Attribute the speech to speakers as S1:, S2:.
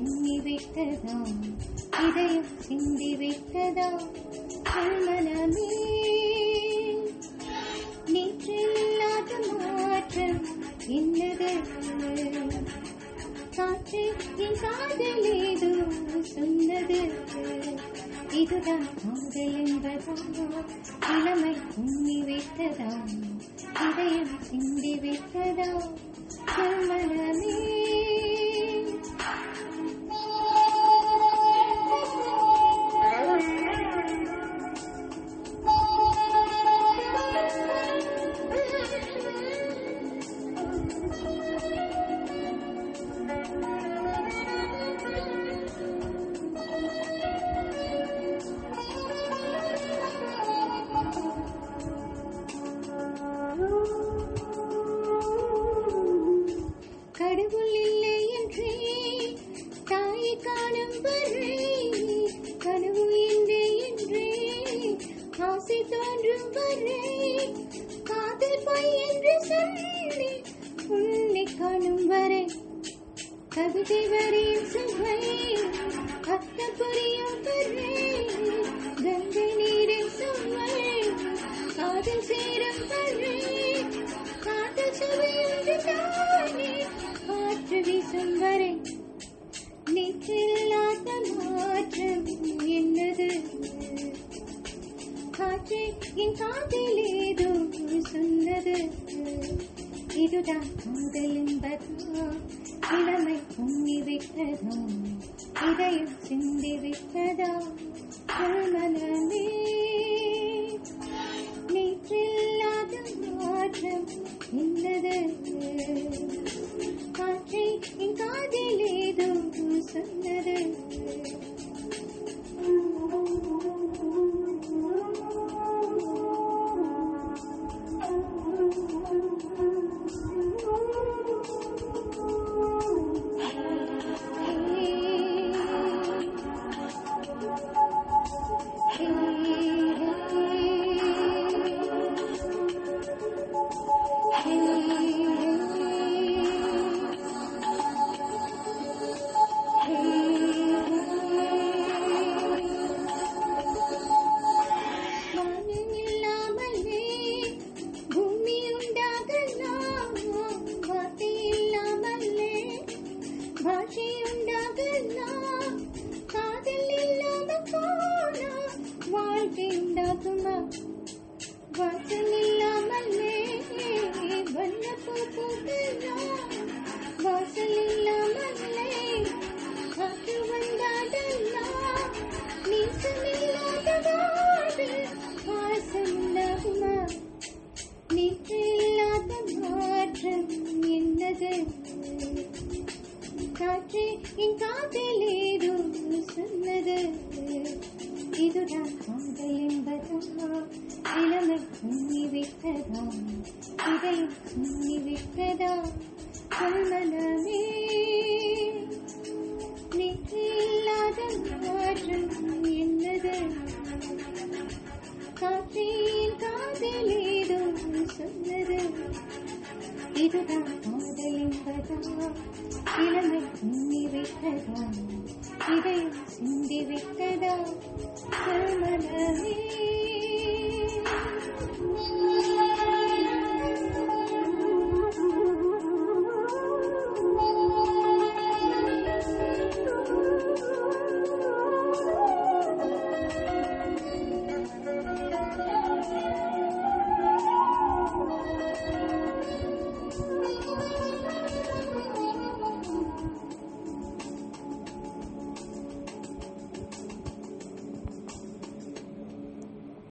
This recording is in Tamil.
S1: உண்ணி வைத்ததா இதயம் சிந்தி வைத்ததா மனமே நேற்றில்லாத மாற்றம் என்னது காற்று என் காதல் ஏதோ சொன்னது இதுதான் காதல் என்பதா இளமை உண்ணி வைத்ததா இதயம் சிந்தி வைத்ததா மனமே கடவுள் இல்லை என்றே தாயை காணும் வரை கனவு இல்லை என்றே ஆசை தோன்றும் வரை காதல் பொய் என்று சொல்லி உன்னை காணும் வரை கவிதை வரையில் சுவை அத்த புரியும் வரை கங்கை நீரில் சுவை காதல் சேரும் வரை காதல் சுவையுண்டு தானே காற்று வீசும் வரை நேற்றில்லாத மாற்றம் என்னது காற்று என் காதில் ஏதோ சொன்னது இதுதான் காதல் என்பதா இளமை உண்ணி வைத்ததா இதயம் சிந்தி வைத்ததா மனமே நேற்றில்லாத மாற்றம் என்னது காற்றை என் காதில் ஏதோ சொன்னது காதல் இல்லாம போனா வாழ்க்கை உண்டாகுமா வாசல் இல்லாமல்லே வண்ண பூ பூக்கலாம் வாசல் இல்லாமல்லே காற்று வந்தாடலாம் நீசம் இல்லாத வாழ்வில் வாசல் உண்டாகுமா நேற்று இல்லாத மாற்றம் என்னது காற்று என் காதில் ஏதோ சொன்னது இதுதான் காதல் என்பதா இளமை உண்ணி வைத்ததா இதயம் உண்ணி வைத்ததா மனமே நேற்று இல்லாத மாற்றம் என்னது காற்று என் காதில் ஏதோ சொன்னது இதுதான் காதல் என்பதா இளமை உண்ணி வைத்ததா இதயம் சிந்தி வைத்ததா மனமே